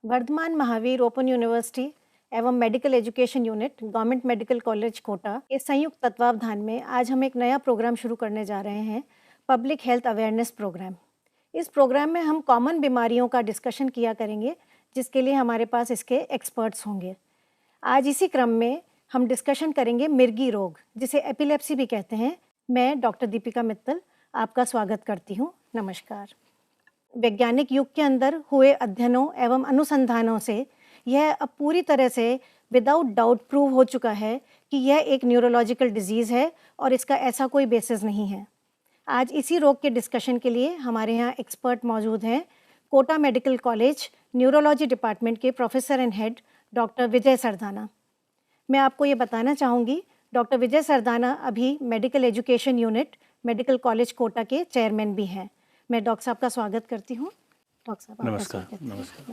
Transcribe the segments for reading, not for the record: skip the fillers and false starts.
Varthaman Mahaveer open university एवं medical education unit government medical college Kota के संयुक्त तत्वावधान में आज हम एक नया प्रोग्राम शुरू करने जा रहे हैं, पब्लिक हेल्थ अवेयरनेस प्रोग्राम। इस प्रोग्राम में हम कॉमन बीमारियों का डिस्कशन किया करेंगे, जिसके लिए हमारे पास इसके एक्सपर्ट्स होंगे। आज इसी क्रम में हम डिस्कशन करेंगे मिर्गी रोग, जिसे एपिलेप्सी भी कहते हैं। मैं डॉक्टर दीपिका मित्तल आपका स्वागत करती हूँ। नमस्कार। वैज्ञानिक युग के अंदर हुए अध्ययनों एवं अनुसंधानों से यह अब पूरी तरह से विदाउट डाउट प्रूव हो चुका है कि यह एक न्यूरोलॉजिकल डिजीज़ है और इसका ऐसा कोई बेसिस नहीं है। आज इसी रोग के डिस्कशन के लिए हमारे यहाँ एक्सपर्ट मौजूद हैं। Kota medical college neurology department के professor and head doctor Vijay Sardana. मैं आपको ये बताना चाहूँगी, डॉक्टर विजय सरदाना अभी medical education unit medical college Kota के चेयरमैन भी हैं। मैं डॉक्टर साहब का स्वागत करती हूँ। डॉक्टर साहब आपका स्वागत है। नमस्कार।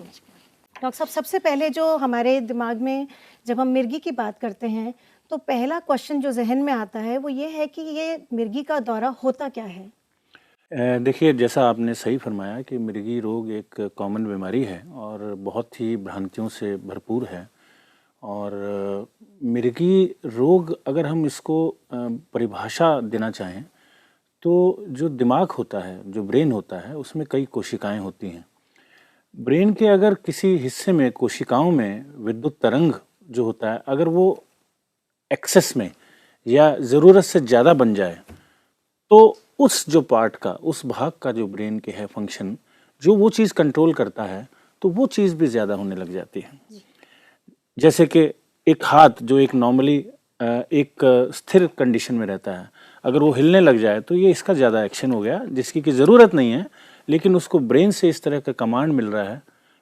डॉक्टर साहब, सबसे पहले जो हमारे दिमाग में जब हम मिर्गी की बात करते हैं तो पहला क्वेश्चन जो जहन में आता है वो ये है कि ये मिर्गी का दौरा होता क्या है? देखिए, जैसा आपने सही फरमाया कि मिर्गी रोग एक कॉमन बीमारी है और बहुत ही भ्रांतियों से भरपूर है। और मिर्गी रोग अगर हम इसको परिभाषा देना चाहें तो जो दिमाग होता है, जो ब्रेन होता है, उसमें कई कोशिकाएं होती हैं। ब्रेन के अगर किसी हिस्से में कोशिकाओं में विद्युत तरंग जो होता है, अगर वो एक्सेस में या ज़रूरत से ज़्यादा बन जाए तो उस जो पार्ट का, उस भाग का जो ब्रेन के है फंक्शन, जो वो चीज़ कंट्रोल करता है, तो वो चीज़ भी ज़्यादा होने लग जाती है। जैसे कि एक हाथ जो एक नॉर्मली एक स्थिर कंडीशन में रहता है, अगर वो हिलने लग जाए तो ये इसका ज़्यादा एक्शन हो गया, जिसकी कि ज़रूरत नहीं है, लेकिन उसको ब्रेन से इस तरह का कमांड मिल रहा है,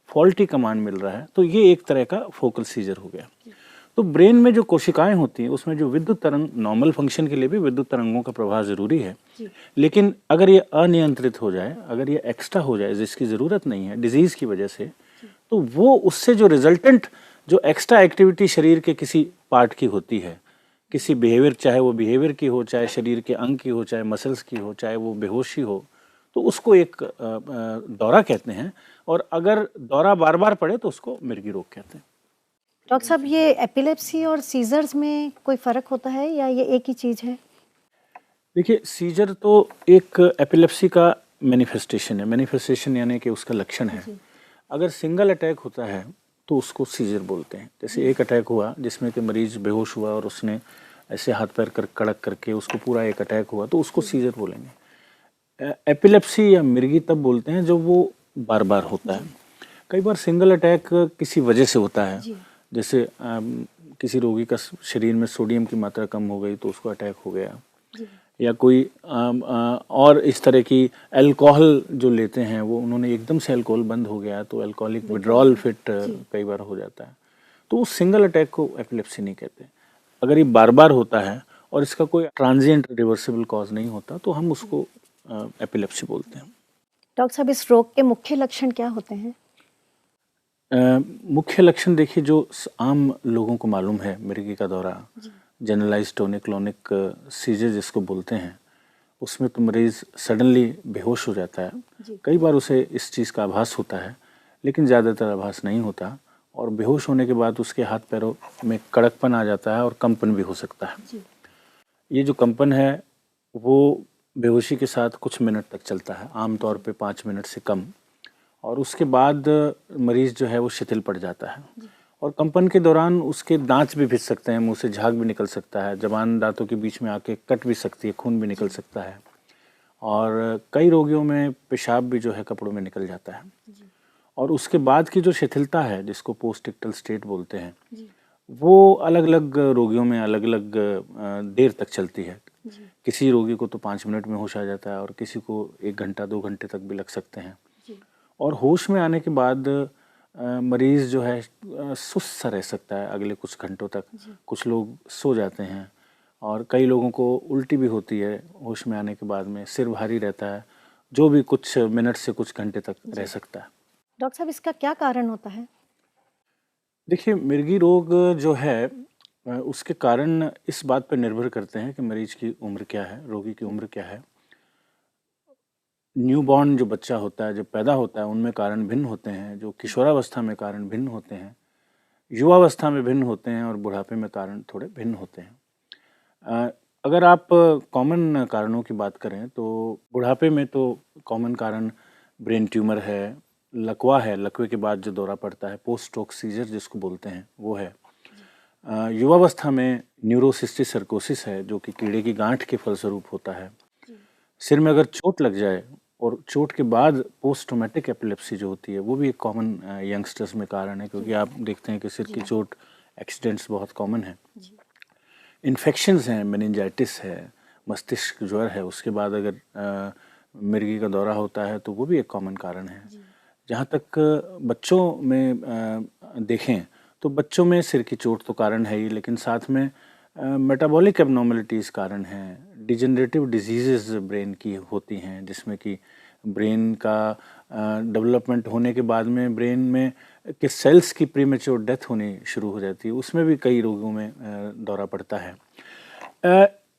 फॉल्टी कमांड मिल रहा है, तो ये एक तरह का फोकल सीजर हो गया। तो ब्रेन में जो कोशिकाएं होती हैं उसमें जो विद्युत तरंग, नॉर्मल फंक्शन के लिए भी विद्युत तरंगों का प्रवाह ज़रूरी है, लेकिन अगर ये अनियंत्रित हो जाए, अगर ये एक्स्ट्रा हो जाए जिसकी ज़रूरत नहीं है डिजीज़ की वजह से, तो वो उससे जो रिजल्टेंट जो एक्स्ट्रा एक्टिविटी शरीर के किसी पार्ट की होती है, किसी बिहेवियर, चाहे वो बिहेवियर की हो, चाहे शरीर के अंग की हो, चाहे मसल्स की हो, चाहे वो बेहोशी हो, तो उसको एक दौरा कहते हैं। और अगर दौरा बार बार पड़े तो उसको मिर्गी रोग कहते हैं। डॉक्टर साहब, ये एपिलेप्सी और सीजर्स में कोई फ़र्क होता है या ये एक ही चीज़ है? देखिए, सीजर तो एक एपिलेप्सी का मैनिफेस्टेशन है। मैनिफेस्टेशन यानी कि उसका लक्षण है। अगर सिंगल अटैक होता है तो उसको सीजर बोलते हैं। जैसे एक अटैक हुआ जिसमें कि मरीज बेहोश हुआ और उसने ऐसे हाथ पैर कड़क करके उसको पूरा एक अटैक हुआ, तो उसको सीजर बोलेंगे। एपिलेप्सी या मिर्गी तब बोलते हैं जब वो बार बार होता है। कई बार सिंगल अटैक किसी वजह से होता है, जैसे किसी रोगी का शरीर में सोडियम की मात्रा कम हो गई तो उसको अटैक हो गया, या कोई और इस तरह की अल्कोहल जो लेते हैं वो उन्होंने एकदम से अल्कोहल बंद हो गया तो अल्कोहलिक विड्रॉल फिट कई बार हो जाता है, तो उस सिंगल अटैक को एपिलेप्सी नहीं कहते। अगर ये बार बार होता है और इसका कोई ट्रांजिएंट रिवर्सिबल कॉज नहीं होता तो हम उसको एपिलेप्सी बोलते हैं। डॉक्टर साहब, इस रोग के मुख्य लक्षण क्या होते हैं? मुख्य लक्षण देखिए, जो आम लोगों को मालूम है, मिर्गी का दौरा, जनरलाइज्ड टोनिक क्लोनिक सीजर जिसको बोलते हैं, उसमें तो मरीज़ सडनली बेहोश हो जाता है। कई बार उसे इस चीज़ का आभास होता है, लेकिन ज़्यादातर आभास नहीं होता, और बेहोश होने के बाद उसके हाथ पैरों में कड़कपन आ जाता है और कंपन भी हो सकता है। ये जो कंपन है वो बेहोशी के साथ कुछ मिनट तक चलता है, आमतौर पे 5 मिनट से कम, और उसके बाद मरीज़ जो है वो शिथिल पड़ जाता है। और कंपन के दौरान उसके दांत भी भिज सकते हैं, मुंह से झाग भी निकल सकता है, जबान दांतों के बीच में आके कट भी सकती है, खून भी निकल सकता है, और कई रोगियों में पेशाब भी जो है कपड़ों में निकल जाता है। और उसके बाद की जो शिथिलता है, जिसको पोस्ट इक्टल स्टेट बोलते हैं, वो अलग अलग रोगियों में अलग अलग देर तक चलती है। किसी रोगी को तो 5 मिनट में होश आ जाता है और किसी को 1 घंटा 2 घंटे तक भी लग सकते हैं। और होश में आने के बाद मरीज़ जो है सुस्त सा रह सकता है अगले कुछ घंटों तक। कुछ लोग सो जाते हैं और कई लोगों को उल्टी भी होती है होश में आने के बाद में, सिर भारी रहता है, जो भी कुछ मिनट से कुछ घंटे तक रह सकता है। डॉक्टर साहब, इसका क्या कारण होता है? देखिए, मिर्गी रोग जो है उसके कारण इस बात पर निर्भर करते हैं कि मरीज की उम्र क्या है, रोगी की उम्र क्या है। न्यूबॉर्न जो बच्चा होता है, जब पैदा होता है, उनमें कारण भिन्न होते हैं, जो किशोरावस्था में कारण भिन्न होते हैं, युवावस्था में भिन्न होते हैं और बुढ़ापे में कारण थोड़े भिन्न होते हैं। अगर आप कॉमन कारणों की बात करें तो बुढ़ापे में तो कॉमन कारण ब्रेन ट्यूमर है, लकवा है, लकवे के बाद जो दौरा पड़ता है, पोस्ट स्ट्रोक सीजर जिसको बोलते हैं वो है। युवावस्था में न्यूरोसिस्टिक सर्कोसिस है जो कि कीड़े की गांठ के फलस्वरूप होता है। सिर में अगर चोट लग जाए और चोट के बाद पोस्ट ट्रॉमेटिक एपिलेप्सी जो होती है वो भी एक कॉमन यंगस्टर्स में कारण है, क्योंकि आप देखते हैं कि सिर की चोट एक्सीडेंट्स बहुत कॉमन है। इन्फेक्शंस हैं, मेनिंजाइटिस है, मस्तिष्क ज्वर है, उसके बाद अगर मिर्गी का दौरा होता है तो वो भी एक कॉमन कारण है। जहाँ तक बच्चों में देखें तो बच्चों में सिर की चोट तो कारण है ही, लेकिन साथ में मेटाबॉलिक एबनॉर्मलिटीज़ कारण हैं, डिजेनरेटिव डिजीज़ ब्रेन की होती हैं, जिसमें कि ब्रेन का डेवलपमेंट होने के बाद में ब्रेन में के सेल्स की प्रीमेच्योर डेथ होनी शुरू हो जाती है, उसमें भी कई रोगों में दौरा पड़ता है।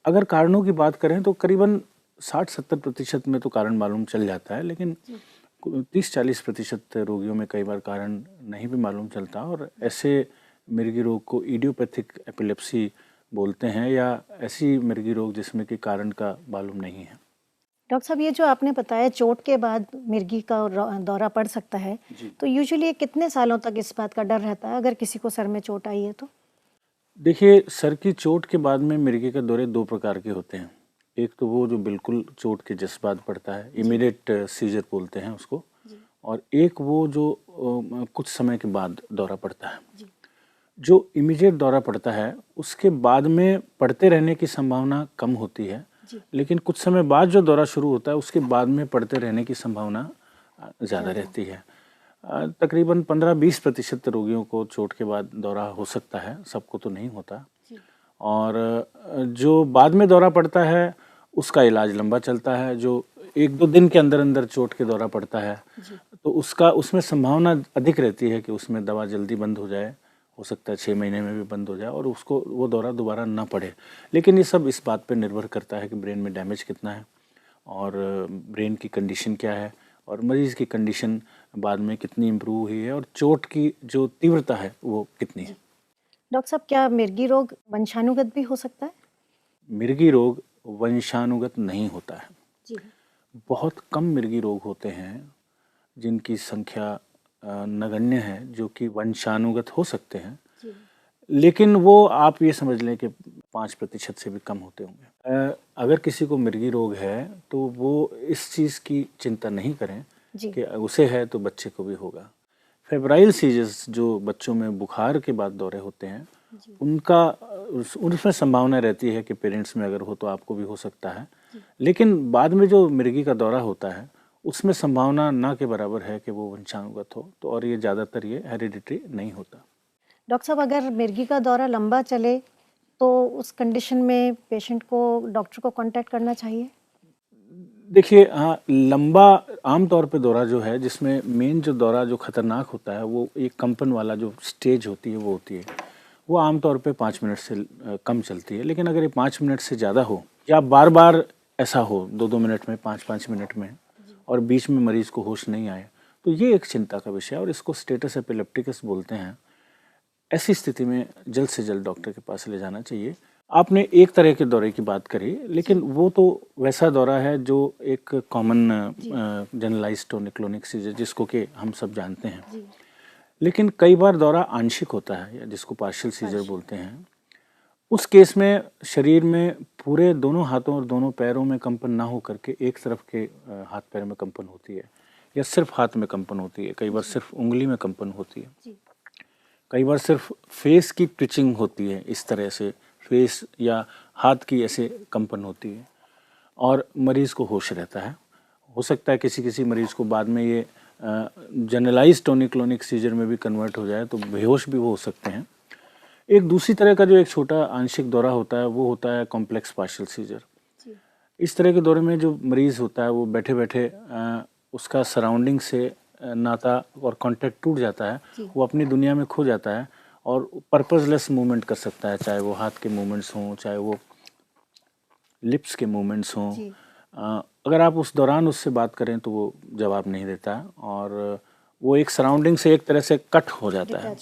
अगर कारणों की बात करें तो करीबन 60-70% में तो कारण मालूम चल जाता है, लेकिन 30-40% रोगियों में कई बार कारण नहीं भी मालूम चलता, और ऐसे मिर्गी रोग को इडियोपैथिक एपिलेप्सी बोलते हैं, या ऐसी मिर्गी रोग जिसमें कि कारण का मालूम नहीं है। डॉक्टर साहब, ये जो आपने बताया चोट के बाद मिर्गी का दौरा पड़ सकता है, तो यूजुअली कितने सालों तक इस बात का डर रहता है अगर किसी को सर में चोट आई है तो? देखिए, सर की चोट के बाद में मिर्गी के दौरे दो प्रकार के होते हैं। एक तो वो जो बिल्कुल चोट के जस्ट बाद पड़ता है, इमीडिएट सीजर बोलते हैं उसको, और एक वो जो कुछ समय के बाद दौरा पड़ता है। जो इमीडिएट दौरा पड़ता है उसके बाद में पड़ते रहने की संभावना कम होती है, लेकिन कुछ समय बाद जो दौरा शुरू होता है उसके बाद में पड़ते रहने की संभावना ज़्यादा रहती है। तकरीबन 15-20% रोगियों को चोट के बाद दौरा हो सकता है, सबको तो नहीं होता। और जो बाद में दौरा पड़ता है उसका इलाज लंबा चलता है। जो 1-2 दिन के अंदर अंदर चोट के दौरा पड़ता है तो उसमें संभावना अधिक रहती है कि उसमें दवा जल्दी बंद हो जाए, हो सकता है 6 महीने में भी बंद हो जाए और उसको वो दौरा दोबारा ना पड़े। लेकिन ये सब इस बात पर निर्भर करता है कि ब्रेन में डैमेज कितना है और ब्रेन की कंडीशन क्या है और मरीज़ की कंडीशन बाद में कितनी इम्प्रूव हुई है और चोट की जो तीव्रता है वो कितनी है। डॉक्टर साहब, क्या मिर्गी रोग वंशानुगत भी हो सकता है? मिर्गी रोग वंशानुगत नहीं होता है। जी। बहुत कम मिर्गी रोग होते हैं जिनकी संख्या नगण्य है जो कि वंशानुगत हो सकते हैं, लेकिन वो आप ये समझ लें कि 5% से भी कम होते होंगे। अगर किसी को मिर्गी रोग है तो वो इस चीज़ की चिंता नहीं करें कि उसे है तो बच्चे को भी होगा। फेब्राइल सीजर्स जो बच्चों में बुखार के बाद दौरे होते हैं उनमें संभावना रहती है कि पेरेंट्स में अगर हो तो आपको भी हो सकता है, लेकिन बाद में जो मिर्गी का दौरा होता है उसमें संभावना ना के बराबर है कि वो वंशानुगत हो, तो और ये ज़्यादातर ये हेरिडिटरी नहीं होता। डॉक्टर साहब, अगर मिर्गी का दौरा लंबा चले तो उस कंडीशन में पेशेंट को डॉक्टर को कांटेक्ट करना चाहिए? देखिए, हाँ, लंबा आमतौर पे दौरा जो है जिसमें मेन जो दौरा जो खतरनाक होता है वो एक कंपन वाला जो स्टेज होती है वो होती है, वो आमतौर पे 5 मिनट से कम चलती है। लेकिन अगर ये 5 मिनट से ज़्यादा हो या बार बार ऐसा हो 2-2 मिनट में 5-5 मिनट में और बीच में मरीज़ को होश नहीं आए तो ये एक चिंता का विषय है और इसको स्टेटस एपिलेप्टिकस बोलते हैं। ऐसी स्थिति में जल्द से जल्द डॉक्टर के पास ले जाना चाहिए। आपने एक तरह के दौरे की बात करी, लेकिन वो तो वैसा दौरा है जो एक कॉमन जनरलाइज्ड टोनिक-क्लोनिक सीजर जिसको कि हम सब जानते हैं। लेकिन कई बार दौरा आंशिक होता है या जिसको पार्शियल सीजर बोलते हैं। उस केस में शरीर में पूरे दोनों हाथों और दोनों पैरों में कंपन ना हो करके एक तरफ के हाथ पैर में कंपन होती है या सिर्फ हाथ में कंपन होती है, कई बार सिर्फ उंगली में कंपन होती है, कई बार सिर्फ फेस की ट्विचिंग होती है, इस तरह से फेस या हाथ की ऐसे कंपन होती है और मरीज़ को होश रहता है। हो सकता है किसी किसी मरीज़ को बाद में ये जनरलाइज्ड टोनिक-क्लोनिक सीजर में भी कन्वर्ट हो जाए तो बेहोश भी वो हो सकते हैं। एक दूसरी तरह का जो एक छोटा आंशिक दौरा होता है वो होता है कॉम्प्लेक्स पार्शियल सीजर। इस तरह के दौरे में जो मरीज़ होता है वो बैठे बैठे उसका सराउंडिंग से नाता और कांटेक्ट टूट जाता है, वो अपनी दुनिया में खो जाता है और पर्पसलेस मूवमेंट कर सकता है, चाहे वो हाथ के मूवमेंट्स हों, चाहे वो लिप्स के मूवमेंट्स हों, अगर आप उस दौरान उससे बात करें तो वो जवाब नहीं देता है और वो एक सराउंडिंग से एक तरह से कट हो जाता है।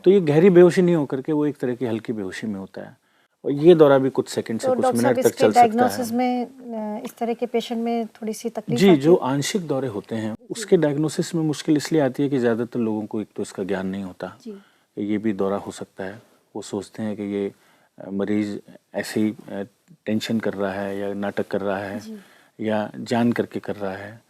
तो ये गहरी बेहोशी नहीं होकर के वो एक तरह की हल्की बेहोशी में होता है और ये दौरा भी कुछ सेकंड से तो कुछ डॉक्टर साहब मिनट तक इसके चल सकता है। डायग्नोसिस में इस तरह के पेशेंट में थोड़ी सी तकलीफ जी, आती जो है? आंशिक दौरे होते हैं उसके डायग्नोसिस में मुश्किल इसलिए आती है कि ज़्यादातर लोगों को एक तो इसका ज्ञान नहीं होता जी। कि ये भी दौरा हो सकता है। वो सोचते हैं कि ये मरीज़ ऐसे ही टेंशन कर रहा है या नाटक कर रहा है या जान करके कर रहा है।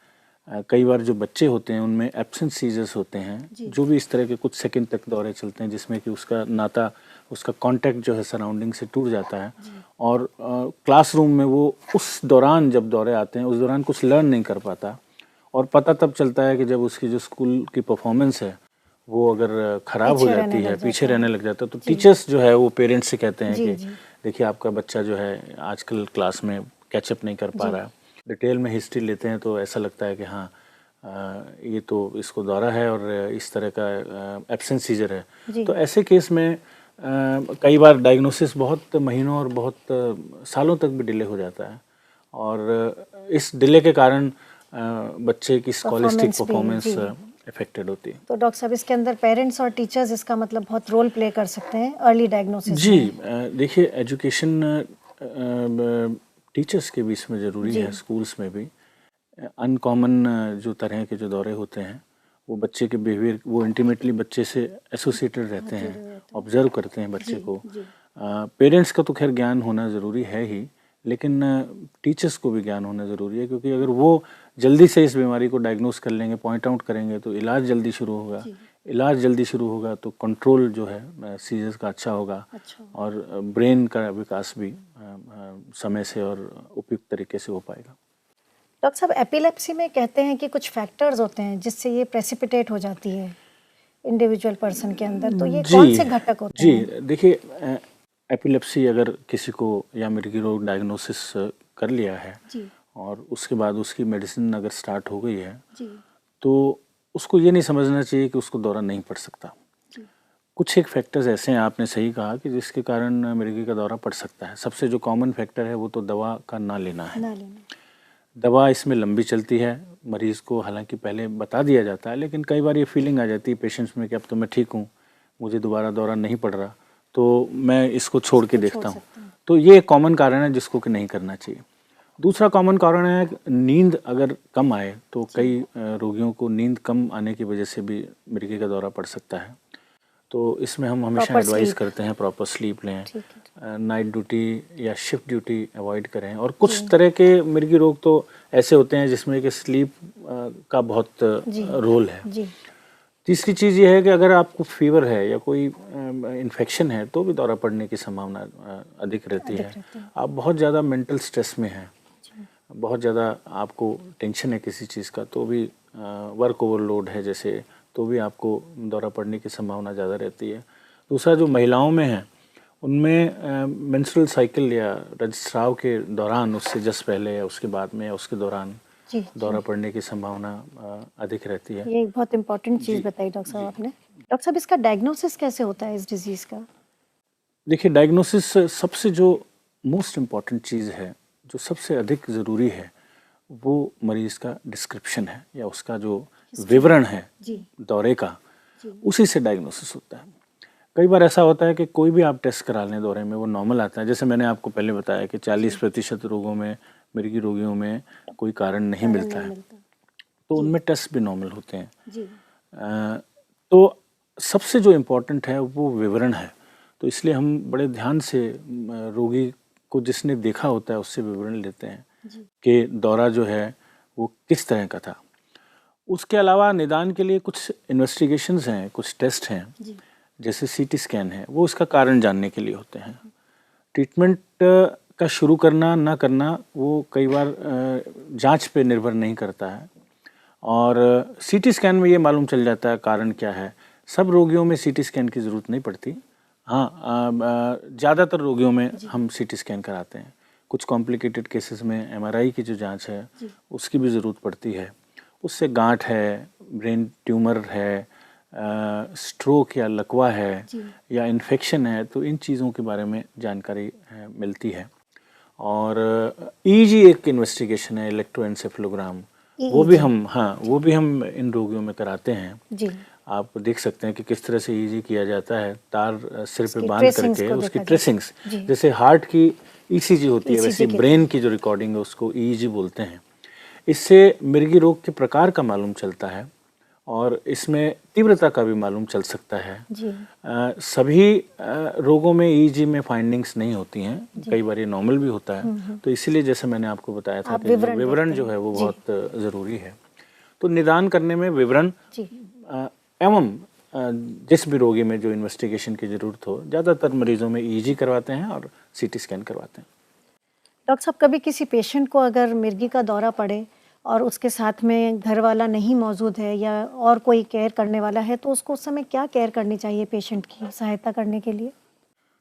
कई बार जो बच्चे होते हैं उनमें एब्सेंट सीजर्स होते हैं जो भी इस तरह के कुछ सेकंड तक दौरे चलते हैं जिसमें कि उसका नाता, उसका कांटेक्ट जो है सराउंडिंग से टूट जाता है और क्लासरूम में वो उस दौरान जब दौरे आते हैं उस दौरान कुछ लर्न नहीं कर पाता और पता तब चलता है कि जब उसकी जो स्कूल की परफॉर्मेंस है वो अगर ख़राब हो जाती है, पीछे रहने लग जाता है, तो टीचर्स जो है वो पेरेंट्स से कहते हैं कि देखिए आपका बच्चा जो है आजकल क्लास में कैचअप नहीं कर पा रहा है। डिटेल में हिस्ट्री लेते हैं तो ऐसा लगता है कि हाँ ये तो इसको दौरा है और इस तरह का एब्सेंट सीजर है। तो ऐसे केस में कई बार डायग्नोसिस बहुत महीनों और बहुत सालों तक भी डिले हो जाता है और इस डिले के कारण बच्चे की स्कॉलिस्टिक परफॉर्मेंस अफेक्टेड होती है। तो डॉक्टर साहब इसके अंदर पेरेंट्स और टीचर्स इसका मतलब बहुत रोल प्ले कर सकते हैं अर्ली डायग्नोसिस जी। देखिए एजुकेशन टीचर्स के बीच में ज़रूरी है, स्कूल्स में भी। अनकॉमन जो तरह के जो दौरे होते हैं वो बच्चे के बिहेवियर, वो इंटीमेटली बच्चे से एसोसिएटेड रहते हैं, ऑब्जर्व करते हैं बच्चे को। पेरेंट्स का तो खैर ज्ञान होना ज़रूरी है ही, लेकिन टीचर्स को भी ज्ञान होना ज़रूरी है क्योंकि अगर वो जल्दी से इस बीमारी को डायग्नोस कर लेंगे, पॉइंट आउट करेंगे तो इलाज जल्दी शुरू होगा। इलाज जल्दी शुरू होगा तो कंट्रोल जो है सीजर्स का अच्छा होगा और ब्रेन का विकास भी समय से और उपयुक्त तरीके से हो पाएगा। डॉक्टर साहब एपिलेप्सी में कहते हैं कि कुछ फैक्टर्स होते हैं जिससे ये प्रेसिपिटेट हो जाती है इंडिविजुअल पर्सन के अंदर, तो ये कौन से घटक होते हैं? जी देखिए एपिलेप्सी अगर किसी को या मिर्गी रोग डायग्नोसिस कर लिया है और उसके बाद उसकी मेडिसिन अगर स्टार्ट हो गई है तो उसको ये नहीं समझना चाहिए कि उसको दौरा नहीं पड़ सकता। कुछ एक फैक्टर्स ऐसे हैं, आपने सही कहा, कि जिसके कारण मिर्गी का दौरा पड़ सकता है। सबसे जो कॉमन फैक्टर है वो तो दवा का ना लेना है। दवा इसमें लंबी चलती है, मरीज़ को हालांकि पहले बता दिया जाता है लेकिन कई बार ये फीलिंग आ जाती है पेशेंट्स में कि अब तो मैं ठीक हूँ, मुझे दोबारा दौरा नहीं पड़ रहा, तो मैं इसको छोड़ के देखता हूँ। तो ये एक कॉमन कारण है जिसको कि नहीं करना चाहिए। दूसरा कॉमन कारण है नींद अगर कम आए, तो कई रोगियों को नींद कम आने की वजह से भी मिर्गी का दौरा पड़ सकता है। तो इसमें हम हमेशा एडवाइस करते हैं प्रॉपर स्लीप लें, नाइट ड्यूटी या शिफ्ट ड्यूटी अवॉइड करें। और कुछ तरह के मिर्गी रोग तो ऐसे होते हैं जिसमें कि स्लीप का बहुत रोल है। तीसरी चीज़ ये है कि अगर आपको फीवर है या कोई इन्फेक्शन है तो भी दौरा पड़ने की संभावना अधिक रहती है। आप बहुत ज़्यादा मेंटल स्ट्रेस में हैं, बहुत ज़्यादा आपको टेंशन है किसी चीज़ का, तो भी वर्क ओवरलोड है जैसे, तो भी आपको दौरा पड़ने की संभावना ज़्यादा रहती है। दूसरा जो महिलाओं में है उनमें मेंस्ट्रुअल साइकिल या ऋतुस्राव के दौरान, उससे जस्ट पहले या उसके बाद में या उसके दौरान दौरा पड़ने की संभावना अधिक रहती है। ये एक बहुत इंपॉर्टेंट चीज़ बताई डॉक्टर साहब आपने। डॉक्टर साहब इसका डायग्नोसिस कैसे होता है इस डिजीज़ का? देखिए डायग्नोसिस सबसे जो मोस्ट इम्पॉर्टेंट चीज़ है, जो सबसे अधिक ज़रूरी है, वो मरीज़ का डिस्क्रिप्शन है या उसका जो विवरण है दौरे का, उसी से डायग्नोसिस होता है। कई बार ऐसा होता है कि कोई भी आप टेस्ट करा लें दौरे में वो नॉर्मल आता है। जैसे मैंने आपको पहले बताया कि 40% रोगों में, मिर्गी रोगियों में कोई कारण नहीं मिलता है, तो उनमें टेस्ट भी नॉर्मल होते हैं। तो सबसे जो इम्पोर्टेंट है वो विवरण है। तो इसलिए हम बड़े ध्यान से रोगी को जिसने देखा होता है उससे विवरण लेते हैं कि दौरा जो है वो किस तरह का था। उसके अलावा निदान के लिए कुछ इन्वेस्टिगेशंस हैं, कुछ टेस्ट हैं, जैसे सीटी स्कैन है, वो इसका कारण जानने के लिए होते हैं। ट्रीटमेंट का शुरू करना ना करना वो कई बार जांच पे निर्भर नहीं करता है और सीटी स्कैन में ये मालूम चल जाता है कारण क्या है। सब रोगियों में सीटी स्कैन की ज़रूरत नहीं पड़ती। हाँ, ज़्यादातर रोगियों में हम सीटी स्कैन कराते हैं। कुछ कॉम्प्लिकेटेड केसेस में एमआरआई की जो जांच है उसकी भी ज़रूरत पड़ती है। उससे गांठ है, ब्रेन ट्यूमर है, स्ट्रोक या लकवा है या इन्फेक्शन है, तो इन चीज़ों के बारे में जानकारी मिलती है। और ईईजी एक इन्वेस्टिगेशन है, इलेक्ट्रोएन्सेफेलोग्राम, वो भी हम इन रोगियों में कराते हैं जी। आप देख सकते हैं कि किस तरह से ईईजी किया जाता है, तार सिर पे बांध करके उसकी ट्रेसिंग्स, जैसे हार्ट की ईसीजी होती है वैसे ब्रेन की जो रिकॉर्डिंग है उसको ईईजी बोलते हैं। इससे मिर्गी रोग के प्रकार का मालूम चलता है और इसमें तीव्रता का भी मालूम चल सकता है जी। सभी रोगों में ईईजी में फाइंडिंग्स नहीं होती हैं, कई बार ये नॉर्मल भी होता है, तो इसीलिए जैसे मैंने आपको बताया था कि विवरण जो है वो बहुत ज़रूरी है। तो निदान करने में विवरण एवं जिस भी रोगी में जो इन्वेस्टिगेशन की ज़रूरत हो, ज़्यादातर मरीजों में ईईजी करवाते हैं और सीटी स्कैन करवाते हैं। डॉक्टर साहब, कभी किसी पेशेंट को अगर मिर्गी का दौरा पड़े और उसके साथ में घर वाला नहीं मौजूद है या और कोई केयर करने वाला है, तो उसको उस समय क्या केयर करनी चाहिए पेशेंट की सहायता करने के लिए?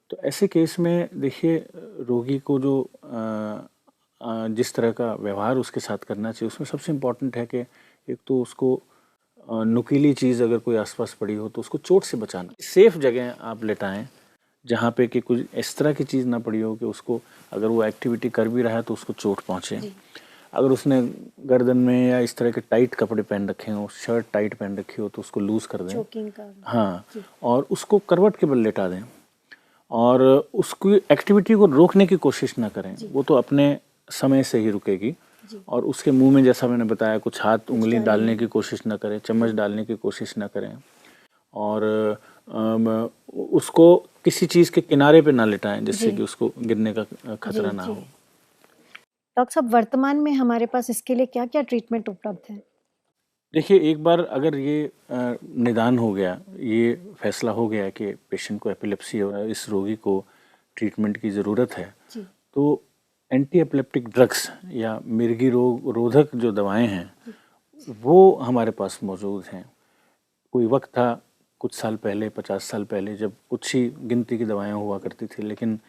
तो ऐसे केस में देखिए, रोगी को जो जिस तरह का व्यवहार उसके साथ करना चाहिए, उसमें सबसे इम्पॉर्टेंट है कि एक तो उसको नुकीली चीज़ अगर कोई आसपास पड़ी हो तो उसको चोट से बचाना। सेफ जगह आप लेटाएं जहाँ पे कि कुछ इस तरह की चीज़ ना पड़ी हो कि उसको अगर वो एक्टिविटी कर भी रहा है तो उसको चोट पहुँचे। अगर उसने गर्दन में या इस तरह के टाइट कपड़े पहन रखे हों, शर्ट टाइट पहन रखी हो, तो उसको लूज़ कर दें। हाँ, और उसको करवट के बल लेटा दें और उसकी एक्टिविटी को रोकने की कोशिश ना करें, वो तो अपने समय से ही रुकेगी। और उसके मुंह में, जैसा मैंने बताया, कुछ हाथ उंगली डालने की कोशिश ना करें, चम्मच डालने की कोशिश ना करें और उसको किसी चीज़ के किनारे पे ना लेटाएं जिससे कि उसको गिरने का खतरा ना हो। डॉक्टर साहब, वर्तमान में हमारे पास इसके लिए क्या क्या ट्रीटमेंट उपलब्ध है? देखिए, एक बार अगर ये निदान हो गया, ये फैसला हो गया कि पेशेंट को एपिलेप्सी है, इस रोगी को ट्रीटमेंट की ज़रूरत है, तो एंटी एपिलेप्टिक ड्रग्स या मिर्गी रोग रोधक जो दवाएं हैं वो हमारे पास मौजूद हैं। कोई वक्त था कुछ साल पहले, 50 साल पहले, जब कुछ ही गिनती की दवाएं हुआ करती थी, लेकिन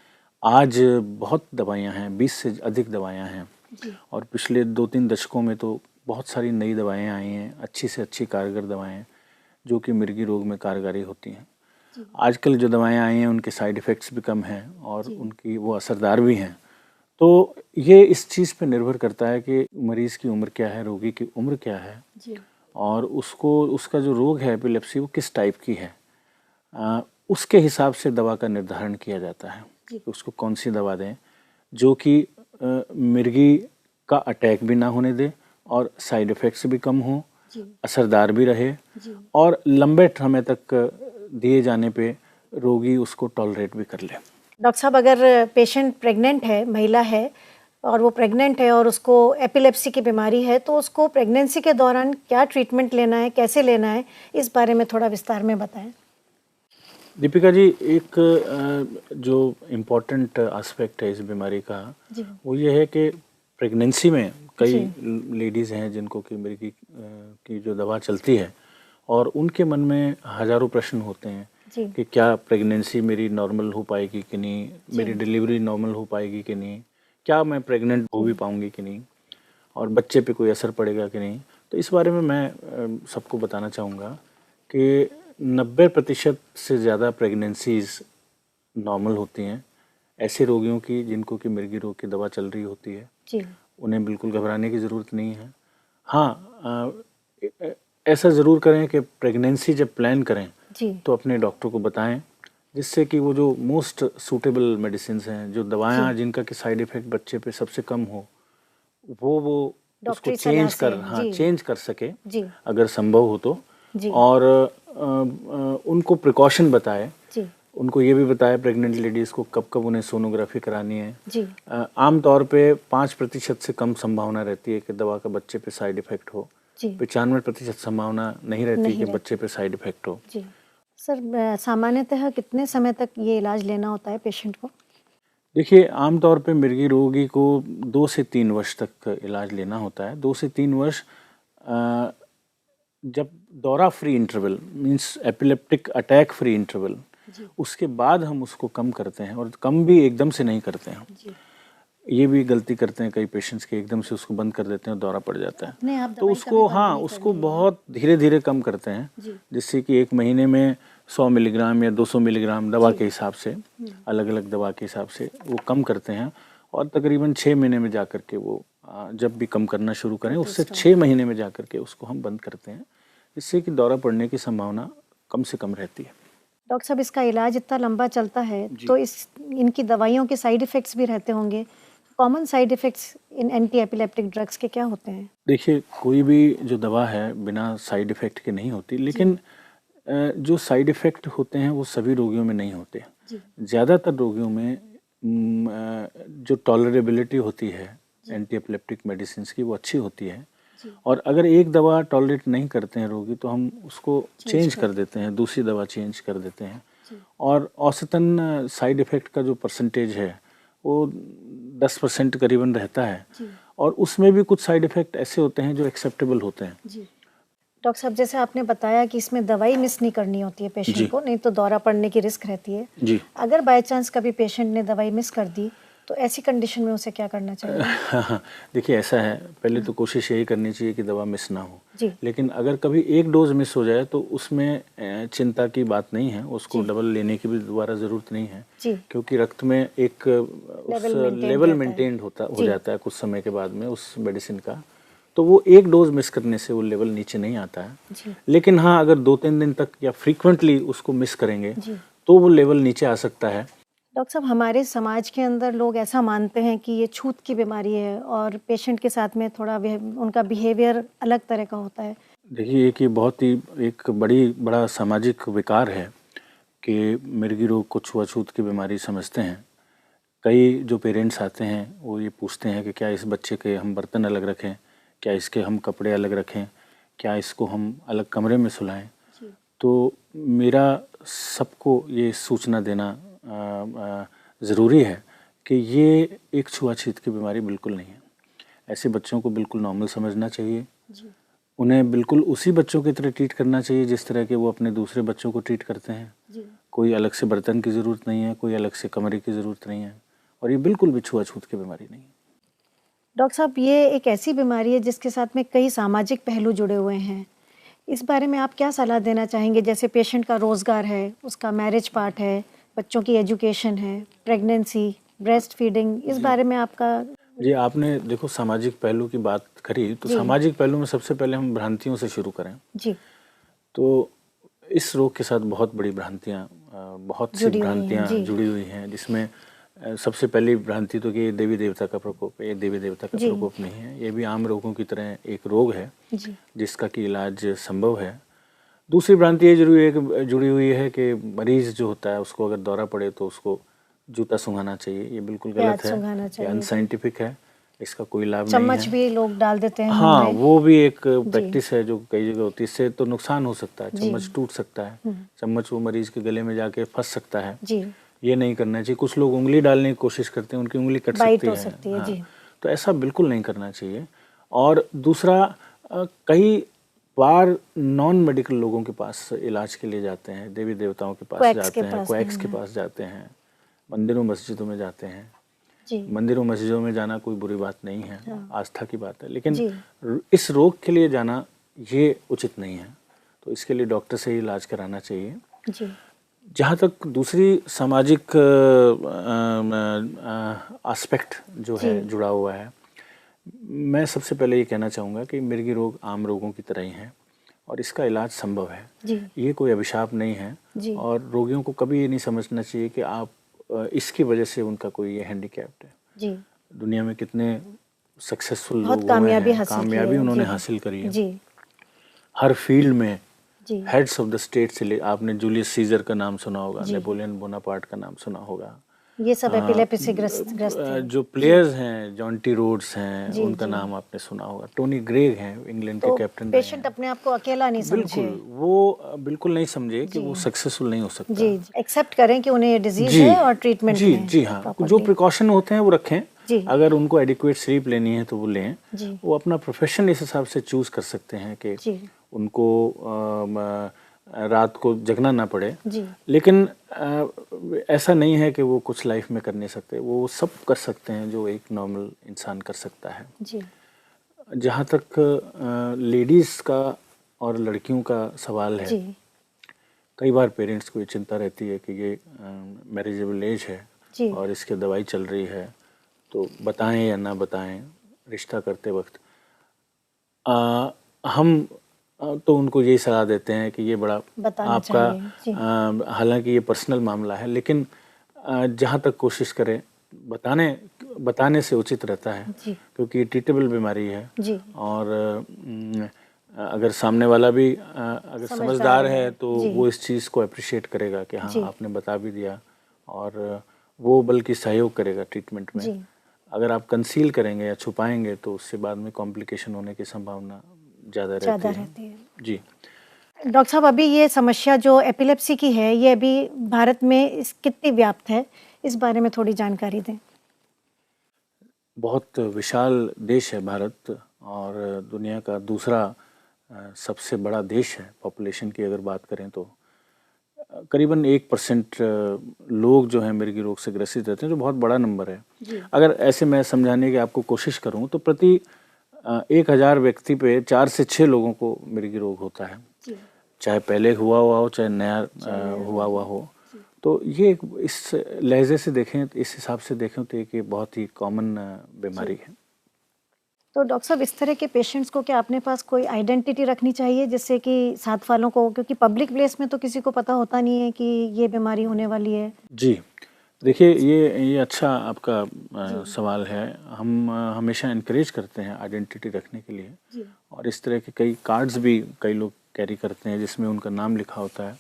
आज बहुत दवाइयां हैं, 20 से अधिक दवाइयां हैं और पिछले 2-3 दशकों में तो बहुत सारी नई दवाएं आई हैं, अच्छी से अच्छी कारगर दवाएं जो कि मिर्गी रोग में कारगारी होती हैं। आजकल जो दवाएं आई हैं उनके साइड इफ़ेक्ट्स भी कम हैं और उनकी वो असरदार भी हैं। तो ये इस चीज़ पे निर्भर करता है कि मरीज़ की उम्र क्या है, रोगी की उम्र क्या है और उसको उसका जो रोग है एपिलेप्सी वो किस टाइप की है, उसके हिसाब से दवा का निर्धारण किया जाता है कि उसको कौन सी दवा दें जो कि मिर्गी का अटैक भी ना होने दे और साइड इफ़ेक्ट्स भी कम हो, असरदार भी रहे और लंबे समय तक दिए जाने पे रोगी उसको टॉलरेट भी कर ले। डॉक्टर साहब, अगर पेशेंट प्रेग्नेंट है, महिला है और वो प्रेग्नेंट है और उसको एपिलेप्सी की बीमारी है, तो उसको प्रेगनेंसी के दौरान क्या ट्रीटमेंट लेना है, कैसे लेना है, इस बारे में थोड़ा विस्तार में बताएं। दीपिका जी, एक जो इम्पोर्टेंट एस्पेक्ट है इस बीमारी का वो ये है कि प्रेगनेंसी में कई लेडीज़ हैं जिनको कि मिर्गी की जो दवा चलती है और उनके मन में हज़ारों प्रश्न होते हैं कि क्या प्रेगनेंसी मेरी नॉर्मल हो पाएगी कि नहीं, मेरी डिलीवरी नॉर्मल हो पाएगी कि नहीं, क्या मैं प्रेग्नेंट हो भी पाऊंगी कि नहीं और बच्चे पे कोई असर पड़ेगा कि नहीं। तो इस बारे में मैं सबको बताना चाहूँगा कि 90% से ज़्यादा प्रेगनेंसीज नॉर्मल होती हैं। ऐसे रोगियों की जिनको कि मिर्गी रोग की दवा चल रही होती है उन्हें बिल्कुल घबराने की ज़रूरत नहीं है। हाँ, ऐसा ज़रूर करें कि प्रेगनेंसी जब प्लान करें तो अपने डॉक्टर को बताएं, जिससे कि वो जो मोस्ट सूटेबल मेडिसिन हैं, जो दवाएं जिनका कि साइड इफ़ेक्ट बच्चे पे सबसे कम हो, वो उसको चेंज कर सके अगर संभव हो तो, और उनको प्रिकॉशन बताए, उनको ये भी बताए प्रेग्नेंट लेडीज़ को कब कब उन्हें सोनोग्राफी करानी है। आमतौर पे 5% से कम संभावना रहती है कि दवा का बच्चे पे साइड इफ़ेक्ट हो, 95% संभावना नहीं रहती कि बच्चे पे साइड इफ़ेक्ट हो। सर, सामान्यतः कितने समय तक ये इलाज लेना होता है पेशेंट को? देखिए, आमतौर पे मिर्गी रोगी को 2 से 3 वर्ष तक इलाज लेना होता है। 2 से 3 वर्ष जब दौरा free interval means epileptic attack free interval, उसके बाद हम उसको कम करते हैं और कम भी एकदम से नहीं करते हैं। ये भी गलती करते हैं कई पेशेंट्स के, एकदम से उसको बंद कर देते हैं और दौरा पड़ जाता है। तो उसको बहुत धीरे धीरे कम करते हैं, जिससे कि 1 महीने में 100 मिलीग्राम या 200 मिलीग्राम दवा के हिसाब से, अलग अलग दवा के हिसाब से वो कम करते हैं और तकरीबन 6 महीने में जा कर के वो जब भी कम करना शुरू करें उससे 6 महीने में जा कर के उसको हम बंद करते हैं, इससे कि दौरा पड़ने की संभावना कम से कम रहती है। डॉक्टर साहब, इसका इलाज इतना लंबा चलता है तो इनकी दवाइयों के साइड इफ़ेक्ट्स भी रहते होंगे। कॉमन साइड इफ़ेक्ट्स इन एंटी एपिलेप्टिक ड्रग्स के क्या होते हैं? देखिए, कोई भी जो दवा है बिना साइड इफ़ेक्ट के नहीं होती, लेकिन जो साइड इफ़ेक्ट होते हैं वो सभी रोगियों में नहीं होते। ज़्यादातर रोगियों में जो टॉलरेबिलिटी होती है एंटी एपिलेप्टिक मेडिसिन्स की वो अच्छी होती है, और अगर एक दवा टॉलरेट नहीं करते हैं रोगी तो हम उसको चेंज कर देते हैं, दूसरी दवा चेंज कर देते हैं, और औसतन साइड इफ़ेक्ट का जो परसेंटेज है वो 10% करीबन रहता है, और उसमें भी कुछ साइड इफ़ेक्ट ऐसे होते हैं जो एक्सेप्टेबल होते हैं। डॉक्टर साहब, जैसे आपने बताया कि इसमें दवाई मिस नहीं करनी होती है पेशेंट को, नहीं तो दौरा पड़ने की रिस्क रहती है। जी। अगर बाय चांस कभी पेशेंट ने दवाई मिस कर दी तो ऐसी कंडीशन में उसे क्या करना चाहिए? देखिए, ऐसा है, पहले तो कोशिश यही करनी चाहिए कि दवा मिस ना हो, जी। लेकिन अगर कभी एक डोज मिस हो जाए तो उसमें चिंता की बात नहीं है, उसको डबल लेने की भी दोबारा ज़रूरत नहीं है, क्योंकि रक्त में एक लेवल मेंटेन हो जाता है कुछ समय के बाद में उस मेडिसिन का, तो वो एक डोज मिस करने से वो लेवल नीचे नहीं आता है। लेकिन हाँ, अगर 2-3 दिन तक या फ्रीक्वेंटली उसको मिस करेंगे तो वो लेवल नीचे आ सकता है। डॉक्टर साहब, हमारे समाज के अंदर लोग ऐसा मानते हैं कि ये छूत की बीमारी है और पेशेंट के साथ में थोड़ा उनका बिहेवियर अलग तरह का होता है। देखिए, कि बहुत ही एक बड़ा सामाजिक विकार है कि मिर्गी रोग को छुआछूत की बीमारी समझते हैं। कई जो पेरेंट्स आते हैं वो ये पूछते हैं कि क्या इस बच्चे के हम बर्तन अलग रखें, क्या इसके हम कपड़े अलग रखें, क्या इसको हम अलग कमरे में सुलाएं। तो मेरा सबको ये सूचना देना ज़रूरी है कि ये एक छुआछूत की बीमारी बिल्कुल नहीं है। ऐसे बच्चों को बिल्कुल नॉर्मल समझना चाहिए, उन्हें बिल्कुल उसी बच्चों की तरह ट्रीट करना चाहिए जिस तरह के वो अपने दूसरे बच्चों को ट्रीट करते हैं। कोई अलग से बर्तन की ज़रूरत नहीं है, कोई अलग से कमरे की ज़रूरत नहीं है, और ये बिल्कुल भी छुआछूत की बीमारी नहीं है। डॉक्टर साहब, ये एक ऐसी बीमारी है जिसके साथ में कई सामाजिक पहलू जुड़े हुए हैं। इस बारे में आप क्या सलाह देना चाहेंगे? जैसे पेशेंट का रोज़गार है, उसका मैरिज पार्ट है, बच्चों की एजुकेशन है, प्रेगनेंसी, ब्रेस्ट फीडिंग, इस बारे में आपका? जी, आपने देखो सामाजिक पहलू की बात करी, तो सामाजिक पहलू में सबसे पहले हम भ्रांतियों से शुरू करें। जी। तो इस रोग के साथ बहुत बड़ी भ्रांतियाँ, बहुत सी भ्रांतियाँ जुड़ी हुई हैं, जिसमें सबसे पहली भ्रांति तो कि देवी देवता का प्रकोप है। ये देवी देवता का प्रकोप नहीं है, ये भी आम रोगों की तरह एक रोग है जिसका कि इलाज संभव है। दूसरी भ्रांति ये जुड़ी हुई है कि मरीज जो होता है उसको अगर दौरा पड़े तो उसको जूता सूंघाना चाहिए। ये बिल्कुल गलत है, ये अनसाइंटिफिक है, इसका कोई लाभ नहीं है। चम्मच भी लोग डाल देते हैं। हाँ, वो भी एक प्रैक्टिस है जो कई जगह होती है, इससे तो नुकसान हो सकता है, चम्मच टूट सकता है, चम्मच वो मरीज के गले में जाके फंस सकता है। ये नहीं करना चाहिए। कुछ लोग उंगली डालने की कोशिश करते हैं, उनकी उंगली कट सकती है। हाँ, तो ऐसा बिल्कुल नहीं करना चाहिए। और दूसरा, कई बार नॉन मेडिकल लोगों के पास इलाज के लिए जाते हैं, देवी देवताओं के पास जाते हैं, क्वैक्स के पास जाते हैं, मंदिरों मस्जिदों में जाते हैं। मंदिरों मस्जिदों में जाना कोई बुरी बात नहीं है, आस्था की बात है, लेकिन इस रोग के लिए जाना ये उचित नहीं है। तो इसके लिए डॉक्टर से ही इलाज कराना चाहिए। जहाँ तक दूसरी सामाजिक एस्पेक्ट जो है जुड़ा हुआ है, मैं सबसे पहले ये कहना चाहूँगा कि मिर्गी रोग आम रोगों की तरह ही है और इसका इलाज संभव है। ये कोई अभिशाप नहीं है और रोगियों को कभी ये नहीं समझना चाहिए कि आप इसकी वजह से उनका कोई ये हैंडीकैप्ड है। दुनिया में कितने सक्सेसफुल लोग हुए हैं, कामयाबी उन्होंने हासिल करी है हर फील्ड में। हेड्स ऑफ द स्टेट से आपने जूलियस सीजर का नाम सुना होगा, नेपोलियन बोनापार्ट का नाम सुना होगा। ये सब एपिलेप्सी से ग्रस्त जो प्लेयर्स हैं, जॉन्टी रोड्स हैं, उनका नाम आपने सुना होगा। टोनी ग्रेग हैं, इंग्लैंड के कैप्टन। पेशेंट अपने आप को अकेला नहीं समझे, वो बिल्कुल नहीं समझे कि वो सक्सेसफुल नहीं हो सकता। जी, एक्सेप्ट करें कि उन्हें ये डिजीज है और ट्रीटमेंट में। जी हाँ, जो प्रिकॉशन होते हैं वो रखें। अगर उनको एडिक्वेट स्लीप लेनी है तो वो लें। वो अपना प्रोफेशन इस हिसाब से चूज कर सकते हैं कि उनको रात को जगना ना पड़े। लेकिन ऐसा नहीं है कि वो कुछ लाइफ में कर नहीं सकते, वो सब कर सकते हैं जो एक नॉर्मल इंसान कर सकता है। जहाँ तक लेडीज़ का और लड़कियों का सवाल है, कई बार पेरेंट्स को ये चिंता रहती है कि ये मैरिजेबल एज है और इसकी दवाई चल रही है तो बताएं या ना बताएं रिश्ता करते वक्त, हम तो उनको यही सलाह देते हैं कि ये बड़ा बताना आपका चाहिए। जी। हालांकि ये पर्सनल मामला है, लेकिन जहाँ तक कोशिश करें बताने से उचित रहता है, जी। क्योंकि ये ट्रीटेबल बीमारी है। जी। और अगर सामने वाला भी अगर समझदार है तो जी। वो इस चीज़ को अप्रिशिएट करेगा कि हाँ जी। आपने बता भी दिया, और वो बल्कि सहयोग करेगा ट्रीटमेंट में। जी। अगर आप कंसील करेंगे या छुपाएंगे तो उससे बाद में कॉम्प्लिकेशन होने की संभावना ज़्यादा रहती है। जी। डॉक्टर साहब, अभी ये समस्या जो एपिलेप्सी की है, ये अभी भारत में कितनी व्याप्त है, इस बारे में थोड़ी जानकारी दें। बहुत विशाल देश है भारत, और दुनिया का दूसरा सबसे बड़ा देश है पॉपुलेशन की अगर बात करें तो। करीबन 1% लोग जो हैं मिर्गी रोग से ग्रसित रहते हैं, जो बहुत बड़ा नंबर है। अगर ऐसे मैं समझाने की आपको कोशिश करूं तो प्रति 1000 व्यक्ति पे 4 से 6 लोगों को मिर्गी रोग होता है, चाहे पहले हुआ हो चाहे नया हुआ हो। तो ये इस लहजे से देखें, इस हिसाब से देखें तो ये बहुत ही कॉमन बीमारी है। तो डॉक्टर साहब, इस तरह के पेशेंट्स को क्या अपने पास कोई आइडेंटिटी रखनी चाहिए, जिससे कि साथ वालों को, क्योंकि पब्लिक प्लेस में तो किसी को पता होता नहीं है कि ये बीमारी होने वाली है। जी, देखिए ये अच्छा आपका सवाल है। हम हमेशा इनकरेज करते हैं आइडेंटिटी रखने के लिए, और इस तरह के कई कार्ड्स भी कई लोग कैरी करते हैं जिसमें उनका नाम लिखा होता है,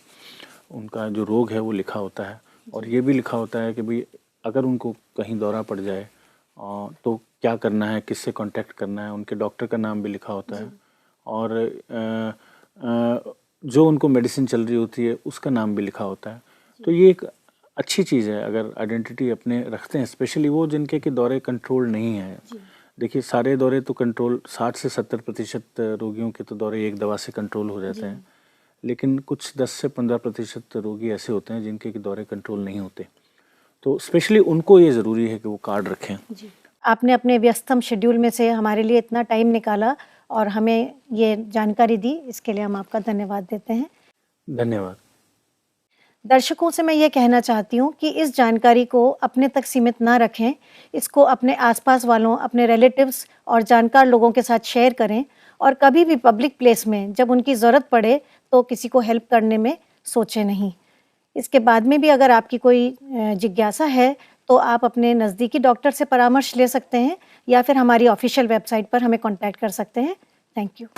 उनका जो रोग है वो लिखा होता है, और ये भी लिखा होता है कि भाई अगर उनको कहीं दौरा पड़ जाए तो क्या करना है, किससे कांटेक्ट करना है, उनके डॉक्टर का नाम भी लिखा होता है, और जो उनको मेडिसिन चल रही होती है उसका नाम भी लिखा होता है। तो ये एक अच्छी चीज़ है अगर आइडेंटिटी अपने रखते हैं, स्पेशली वो जिनके कि दौरे कंट्रोल नहीं है। देखिए सारे दौरे तो कंट्रोल, 60 से 70% रोगियों के तो दौरे एक दवा से कंट्रोल हो जाते हैं, लेकिन कुछ 10 से 15% रोगी ऐसे होते हैं जिनके कि दौरे कंट्रोल नहीं होते। तो स्पेशली उनको ये ज़रूरी है कि वो कार्ड रखें। आपने अपने व्यस्तम शेड्यूल में से हमारे लिए इतना टाइम निकाला और हमें ये जानकारी दी, इसके लिए हम आपका धन्यवाद देते हैं। धन्यवाद। दर्शकों से मैं ये कहना चाहती हूँ कि इस जानकारी को अपने तक सीमित ना रखें, इसको अपने आसपास वालों, अपने रिलेटिव्स और जानकार लोगों के साथ शेयर करें, और कभी भी पब्लिक प्लेस में जब उनकी ज़रूरत पड़े तो किसी को हेल्प करने में सोचें नहीं। इसके बाद में भी अगर आपकी कोई जिज्ञासा है तो आप अपने नज़दीकी डॉक्टर से परामर्श ले सकते हैं, या फिर हमारी ऑफिशियल वेबसाइट पर हमें कॉन्टैक्ट कर सकते हैं। Thank you.